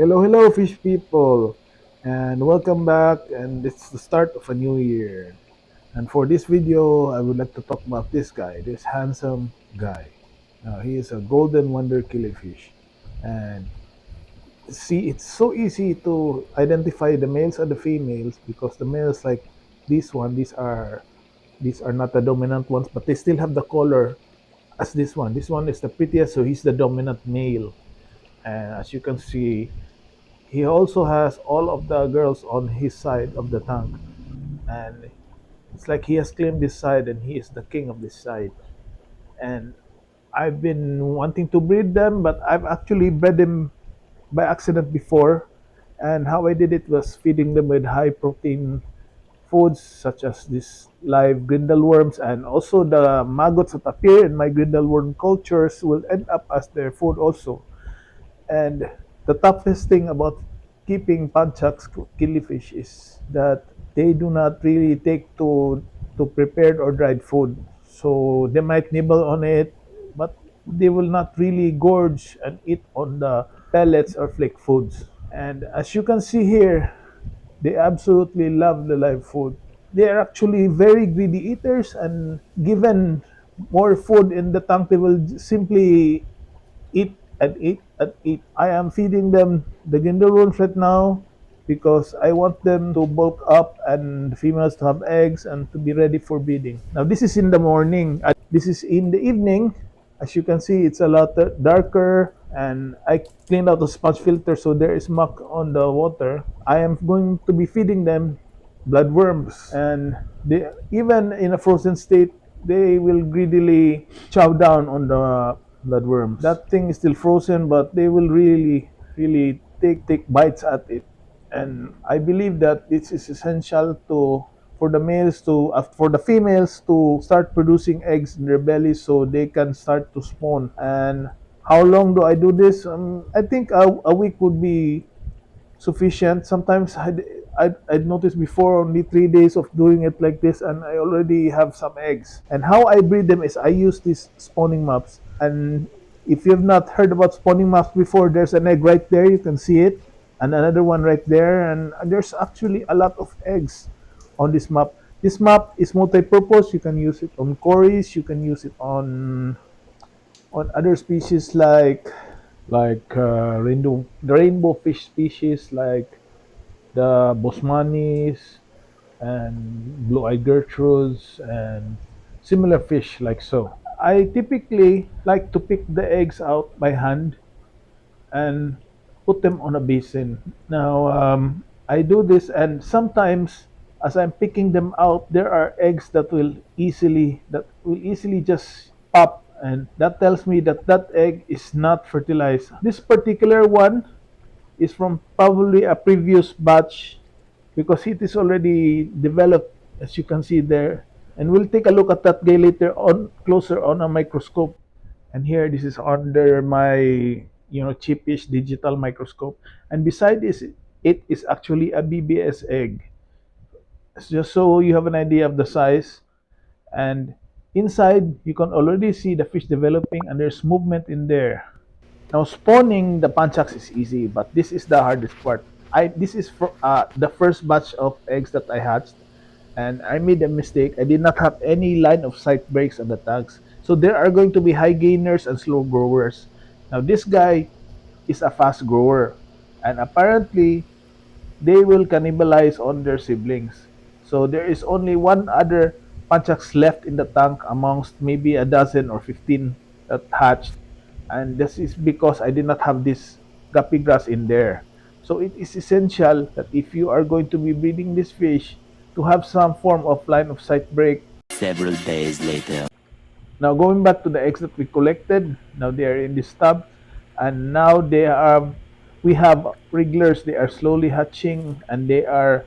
Hello, fish people, and welcome back. And it's the start of a new year. And for this video, I would like to talk about this guy, this handsome guy. Now, he is a golden wonder killifish, and see, it's so easy to identify the males and the females because the males, like these are not the dominant ones, but they still have the color as this one. This one is the prettiest, so he's the dominant male. And as you can see, he also has all of the girls on his side of the tank, and it's like he has claimed this side and he is the king of this side. And I've been wanting to breed them, but I've actually bred them by accident before. And how I did it was feeding them with high protein foods such as these live grindal worms, and also the maggots that appear in my grindal worm cultures will end up as their food also. And the toughest thing about keeping panchaks killifish is that they do not really take to prepared or dried food. So they might nibble on it, but they will not really gorge and eat on the pellets or flake foods. And as you can see here, they absolutely love the live food. They are actually very greedy eaters, and given more food in the tank, they will simply eat and eat and eat. I am feeding them the Ginderoons right now because I want them to bulk up and the females to have eggs and to be ready for breeding. Now this is in the morning. This is in the evening. As you can see, it's a lot darker, and I cleaned out the sponge filter so there is muck on the water. I am going to be feeding them bloodworms, and they, even in a frozen state, they will greedily chow down on the bloodworms. That thing is still frozen, but they will really take bites at it. And I believe that this is essential to for the males to for the females to start producing eggs in their bellies so they can start to spawn. And how long do I do this? I think a week would be sufficient. Sometimes I'd noticed before only 3 days of doing it like this, and I already have some eggs. And how I breed them is I use these spawning maps. And if you have not heard about spawning maps before, there's an egg right there. You can see it, and another one right there. And there's actually a lot of eggs on this map. This map is multi-purpose. You can use it on cories. You can use it on other species like rainbow fish species like the bosmanis and blue-eyed gertrudes and similar fish like so. I typically like to pick the eggs out by hand and put them on a basin. Now, I do this, and sometimes as I'm picking them out, there are eggs that will easily just pop, and that tells me that that egg is not fertilized. This particular one is from probably a previous batch because it is already developed, as you can see there. And we'll take a look at that guy later on, closer on a microscope. And here, this is under my cheapish digital microscope. And beside this, it is actually a BBS egg. It's just so you have an idea of the size. And inside, you can already see the fish developing, and there's movement in there. Now, spawning the panchaks is easy, but this is the hardest part. This is for the first batch of eggs that I hatched, and I made a mistake. I did not have any line of sight breaks on the tags, so there are going to be high gainers and slow growers. Now, this guy is a fast grower, and apparently they will cannibalize on their siblings. So there is only one other panchaks left in the tank amongst maybe a dozen or 15 that hatched, and this is because I did not have this guppy grass in there. So it is essential that if you are going to be breeding this fish, to have some form of line of sight break. Several days later. Now going back to the eggs that we collected, now they are in this tub, and now we have wrigglers. They are slowly hatching, and they are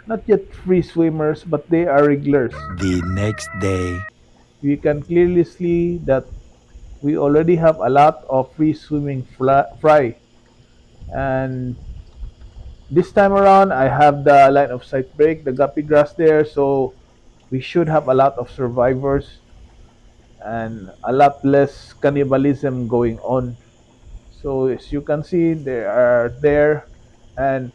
not yet free swimmers, but they are wrigglers. The next day. You can clearly see that we already have a lot of free swimming fry. And this time around, I have the line of sight break, the guppy grass there, so we should have a lot of survivors and a lot less cannibalism going on. So as you can see, they are there. And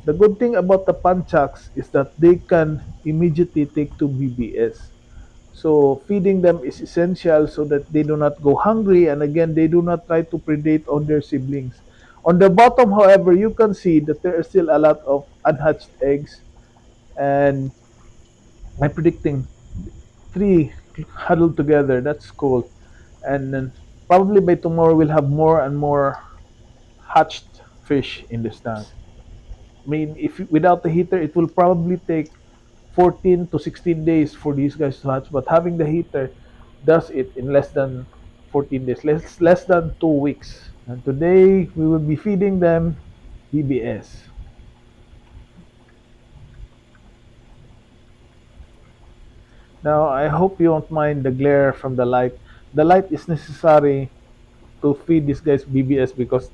the good thing about the panchaks is that they can immediately take to BBS. So feeding them is essential so that they do not go hungry, and again they do not try to predate on their siblings. On the bottom, however, you can see that there are still a lot of unhatched eggs, and I'm predicting three huddled together. That's cool. And then probably by tomorrow we'll have more and more hatched fish in this tank. I mean, if without the heater, it will probably take 14 to 16 days for these guys to hatch. But having the heater does it in less than 14 days, less than 2 weeks. And today we will be feeding them BBS. Now I hope you won't mind the glare from the light. The light is necessary to feed these guys BBS because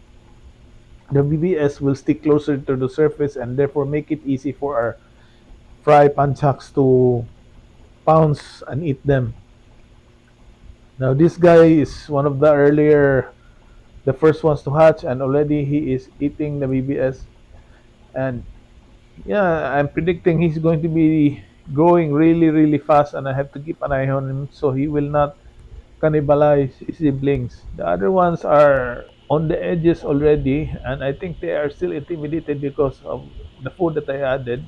the BBS will stick closer to the surface and therefore make it easy for our fry panchaks to pounce and eat them. Now this guy is one of the first ones to hatch, and already he is eating the BBS. And yeah, I'm predicting he's going to be growing really, really fast, and I have to keep an eye on him so he will not cannibalize his siblings. The other ones are on the edges already, and I think they are still intimidated because of the food that I added.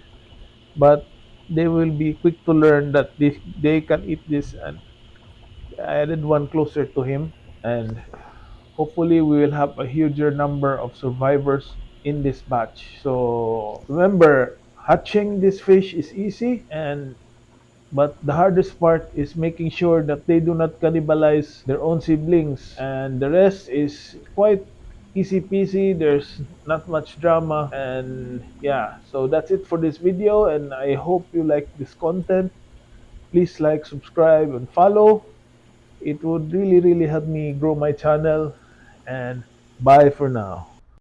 But they will be quick to learn that they can eat this, and I added one closer to him, and hopefully we will have a huger number of survivors in this batch. So remember, hatching this fish is easy, and but the hardest part is making sure that they do not cannibalize their own siblings, and the rest is quite easy peasy. There's not much drama, and yeah, so that's it for this video, and I hope you like this content. Please like, subscribe, and follow. It would really, really help me grow my channel. And bye for now.